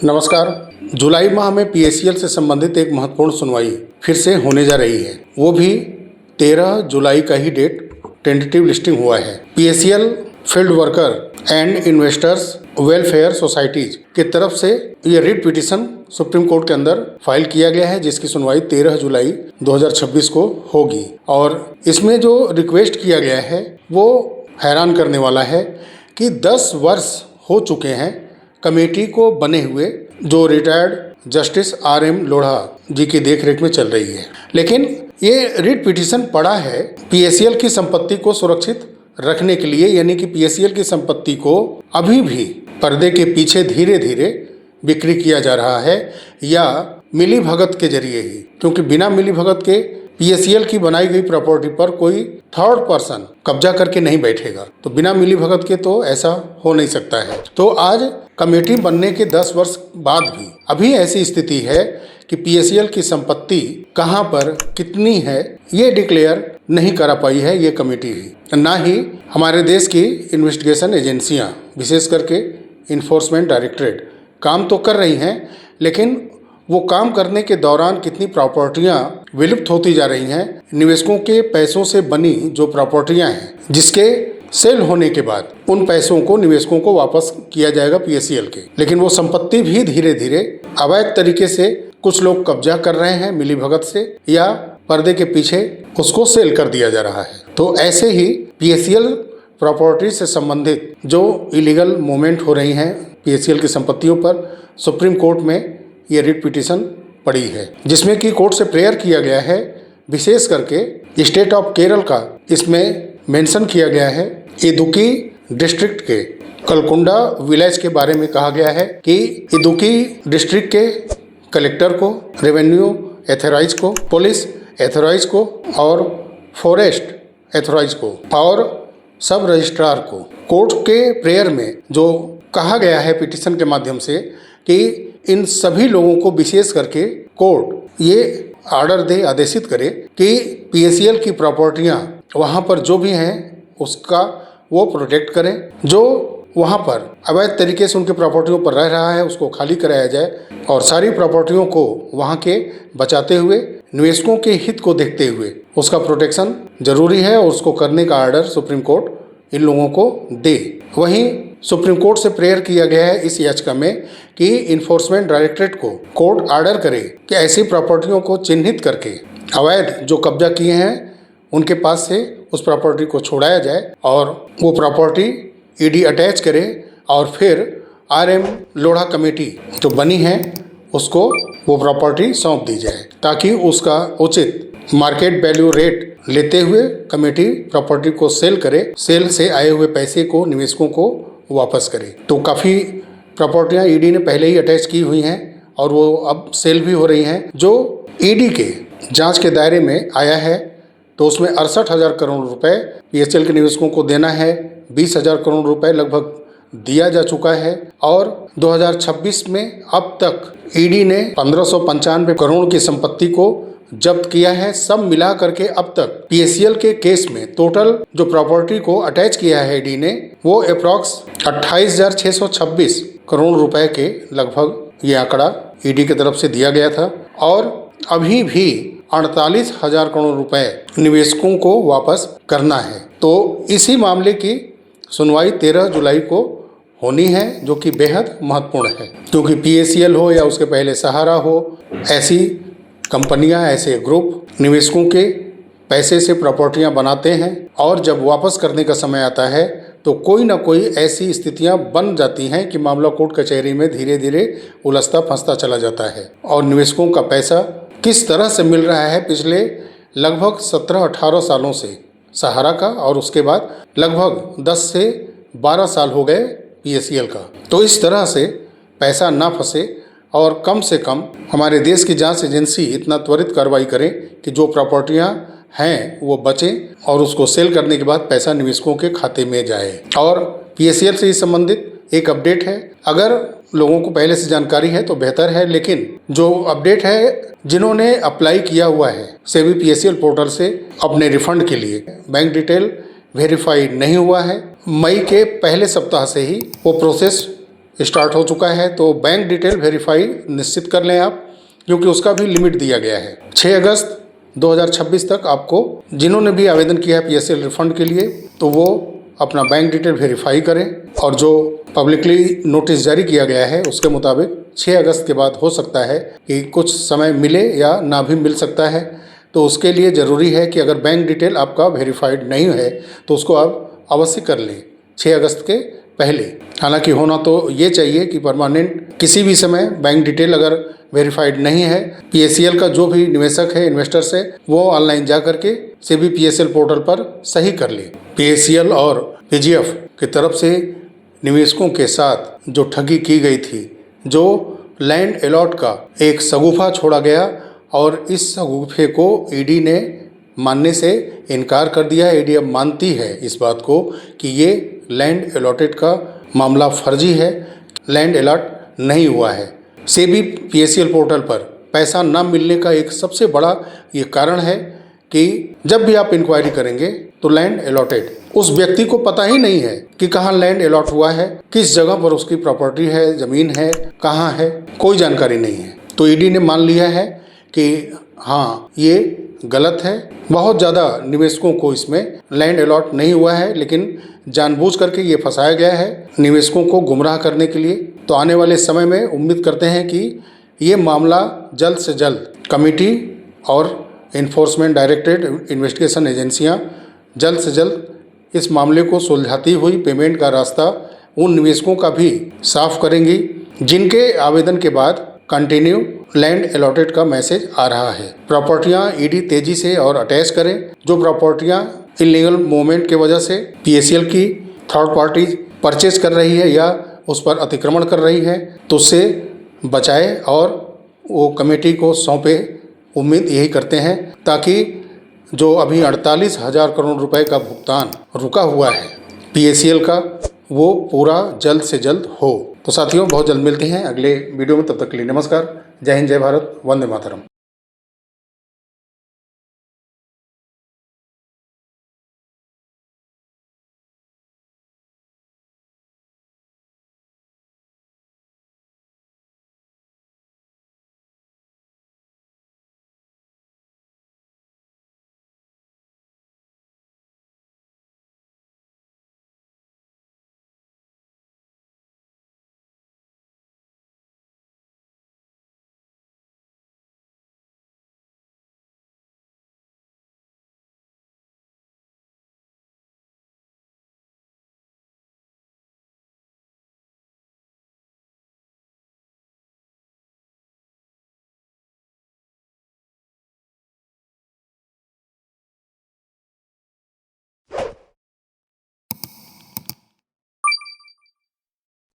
नमस्कार। जुलाई माह में पीएससीएल से संबंधित एक महत्वपूर्ण सुनवाई फिर से होने जा रही है। वो भी 13 जुलाई का ही डेट टेंटेटिव लिस्टिंग हुआ है। PSCL field worker and investors welfare societies की तरफ से ये रिट पिटीशन सुप्रीम कोर्ट के अंदर फाइल किया गया है, जिसकी सुनवाई 13 जुलाई 2026 को होगी। और इसमें जो रिक्वेस्ट किया गया है वो हैरान करने वाला है कि 10 वर्ष हो चुके हैं कमेटी को बने हुए, जो रिटायर्ड जस्टिस RM लोढ़ा जी की देखरेख में चल रही है। लेकिन ये रिट पिटीशन पड़ा है पीएससीएल की संपत्ति को सुरक्षित रखने के लिए, यानी कि पीएससीएल की संपत्ति को अभी भी पर्दे के पीछे धीरे धीरे बिक्री किया जा रहा है, या मिली भगत के जरिए ही, क्योंकि बिना मिली भगत के पीएससीएल की बनाई गई प्रॉपर्टी पर कोई थर्ड पर्सन कब्जा करके नहीं बैठेगा। तो बिना मिली भगत के तो ऐसा हो नहीं सकता है। तो आज कमेटी बनने के 10 वर्ष बाद भी अभी ऐसी स्थिति है कि पीएससीएल की संपत्ति कहां पर कितनी है ये डिक्लेयर नहीं करा पाई है ये कमेटी ही। ना ही हमारे देश की इन्वेस्टिगेशन एजेंसियां, विशेष करके इन्फोर्समेंट डायरेक्टरेट काम तो कर रही हैं, लेकिन वो काम करने के दौरान कितनी प्रॉपर्टियां विलुप्त होती जा रही हैं। निवेशकों के पैसों से बनी जो प्रॉपर्टियां हैं, जिसके सेल होने के बाद उन पैसों को निवेशकों को वापस किया जाएगा पीएससीएल के, लेकिन वो संपत्ति भी धीरे धीरे अवैध तरीके से कुछ लोग कब्जा कर रहे हैं मिली भगत से, या पर्दे के पीछे उसको सेल कर दिया जा रहा है। तो ऐसे ही पीएससीएल प्रॉपर्टी से संबंधित जो इलीगल मूवमेंट हो रही हैं पीएससीएल की संपत्तियों पर, सुप्रीम कोर्ट में ये रिट पिटीशन पड़ी है, जिसमें कि कोर्ट से प्रेयर किया गया है। विशेष करके स्टेट ऑफ केरल का इसमें मेंशन किया गया है। इदुक्की डिस्ट्रिक्ट के कलकुंडा विलेज के बारे में कहा गया है कि इदुक्की डिस्ट्रिक्ट के कलेक्टर को, रेवेन्यू एथोराइज को, पुलिस एथोराइज को और फॉरेस्ट एथोराइज को और सब रजिस्ट्रार को कोर्ट के प्रेयर में जो कहा गया है पिटीशन के माध्यम से कि इन सभी लोगों को विशेष करके कोर्ट ये ऑर्डर दे, आदेशित करे कि पीएससीएल की प्रॉपर्टियां वहां पर जो भी हैं उसका वो प्रोटेक्ट करें। जो वहां पर अवैध तरीके से उनके प्रॉपर्टियों पर रह रहा है उसको खाली कराया जाए, और सारी प्रॉपर्टियों को वहां के बचाते हुए, निवेशकों के हित को देखते हुए उसका प्रोटेक्शन जरूरी है, और उसको करने का ऑर्डर सुप्रीम कोर्ट इन लोगों को दे। वहीं सुप्रीम कोर्ट से प्रेयर किया गया है इस याचिका में कि इन्फोर्समेंट डायरेक्टरेट को कोर्ट ऑर्डर करे कि ऐसी प्रॉपर्टियों को चिन्हित करके अवैध जो कब्जा किए हैं उनके पास से उस प्रॉपर्टी को छुड़ाया जाए, और वो प्रॉपर्टी ईडी अटैच करे, और फिर RM लोढ़ा कमेटी जो बनी है उसको वो प्रॉपर्टी सौंप दी जाए, ताकि उसका उचित मार्केट वैल्यू रेट लेते हुए कमेटी प्रॉपर्टी को सेल करे, सेल से आए हुए पैसे को निवेशकों को वापस करे। तो काफ़ी प्रॉपर्टियां ईडी ने पहले ही अटैच की हुई हैं और वो अब सेल भी हो रही हैं। जो ईडी के जांच के दायरे में आया है तो उसमें 68,000 करोड़ रुपए पीएससीएल के निवेशकों को देना है। 20,000 करोड़ रुपए लगभग दिया जा चुका है, और 2026 में अब तक ईडी ने 1595 करोड़ की संपत्ति को जब्त किया है। सब मिला करके अब तक पीएससीएल के केस में टोटल जो प्रॉपर्टी को अटैच किया है ईडी ने, वो अप्रॉक्स 28,626 करोड़ रुपए के लगभग ये आंकड़ा ईडी की तरफ से दिया गया था, और अभी भी 48,000 करोड़ रुपए निवेशकों को वापस करना है। तो इसी मामले की सुनवाई 13 जुलाई को होनी है, जो कि बेहद महत्वपूर्ण है, क्योंकि पीएससीएल हो या उसके पहले सहारा हो, ऐसी कंपनियां, ऐसे ग्रुप निवेशकों के पैसे से प्रॉपर्टियां बनाते हैं, और जब वापस करने का समय आता है तो कोई ना कोई ऐसी स्थितियां बन जाती हैं कि मामला कोर्ट कचहरी में धीरे धीरे उलझता फंसता चला जाता है। और निवेशकों का पैसा किस तरह से मिल रहा है पिछले लगभग 17-18 सालों से सहारा का, और उसके बाद लगभग 10 से 12 साल हो गए पीएससीएल का। तो इस तरह से पैसा ना फंसे और कम से कम हमारे देश की जांच एजेंसी इतना त्वरित कार्रवाई करे कि जो प्रॉपर्टियां हैं वो बचें, और उसको सेल करने के बाद पैसा निवेशकों के खाते में जाए। और पीएससीएल से संबंधित एक अपडेट है, अगर लोगों को पहले से जानकारी है तो बेहतर है, लेकिन जो अपडेट है, जिन्होंने अप्लाई किया हुआ है सेबी पीएससीएल पोर्टल से अपने रिफंड के लिए, बैंक डिटेल वेरीफाई नहीं हुआ है, मई के पहले सप्ताह से ही वो प्रोसेस स्टार्ट हो चुका है, तो बैंक डिटेल वेरीफाई निश्चित कर लें आप, क्योंकि उसका भी लिमिट दिया गया है। 6 अगस्त 2026 तक आपको जिन्होंने भी आवेदन किया है PSL रिफंड के लिए, तो वो अपना बैंक डिटेल वेरीफाई करें। और जो पब्लिकली नोटिस जारी किया गया है उसके मुताबिक 6 अगस्त के बाद हो सकता है कि कुछ समय मिले या ना भी मिल सकता है। तो उसके लिए ज़रूरी है कि अगर बैंक डिटेल आपका वेरीफाइड नहीं है तो उसको आप अवश्य कर लें 6 अगस्त के पहले। हालांकि होना तो ये चाहिए कि परमानेंट किसी भी समय बैंक डिटेल अगर वेरीफाइड नहीं है, PSEL का जो भी निवेशक है, इन्वेस्टर्स है, वो ऑनलाइन जा करके सेबी PSL पोर्टल पर सही कर ले। PSEL और PGF की तरफ से निवेशकों के साथ जो ठगी की गई थी, जो लैंड अलॉट का एक शगुफा छोड़ा गया और इस शगुफे को ईडी ने मानने से इनकार कर दिया है। ईडी अब मानती है इस बात को कि ये लैंड अलॉटेड का मामला फर्जी है, लैंड अलॉट नहीं हुआ है। सेबी PSEL पोर्टल पर पैसा न मिलने का एक सबसे बड़ा ये कारण है कि जब भी आप इंक्वायरी करेंगे तो लैंड अलॉटेड उस व्यक्ति को पता ही नहीं है कि कहाँ लैंड अलॉट हुआ है, किस जगह पर उसकी प्रॉपर्टी है, ज़मीन है, कहाँ है, कोई जानकारी नहीं है। तो ईडी ने मान लिया है कि हाँ ये गलत है। बहुत ज़्यादा निवेशकों को इसमें लैंड अलॉट नहीं हुआ है, लेकिन जानबूझ करके ये फंसाया गया है निवेशकों को गुमराह करने के लिए। तो आने वाले समय में उम्मीद करते हैं कि ये मामला जल्द से जल्द कमेटी और इन्फोर्समेंट डायरेक्टरेट इन्वेस्टिगेशन एजेंसियां जल्द से जल्द इस मामले को सुलझाती हुई पेमेंट का रास्ता उन निवेशकों का भी साफ करेंगी जिनके आवेदन के बाद कंटिन्यू लैंड अलॉटेड का मैसेज आ रहा है। प्रॉपर्टियां ईडी तेजी से और अटैच करें। जो प्रॉपर्टियां इलीगल मूवमेंट के वजह से PSEL की थर्ड पार्टी परचेज कर रही है या उस पर अतिक्रमण कर रही है, तो उससे बचाए और वो कमेटी को सौंपे। उम्मीद यही करते हैं ताकि जो अभी 48,000 करोड़ रुपए का भुगतान रुका हुआ है PSEL का, वो पूरा जल्द से जल्द हो। तो साथियों, बहुत जल्द मिलते हैं अगले वीडियो में। तब तक के लिए नमस्कार। जय हिंद, जय भारत, वंदे मातरम।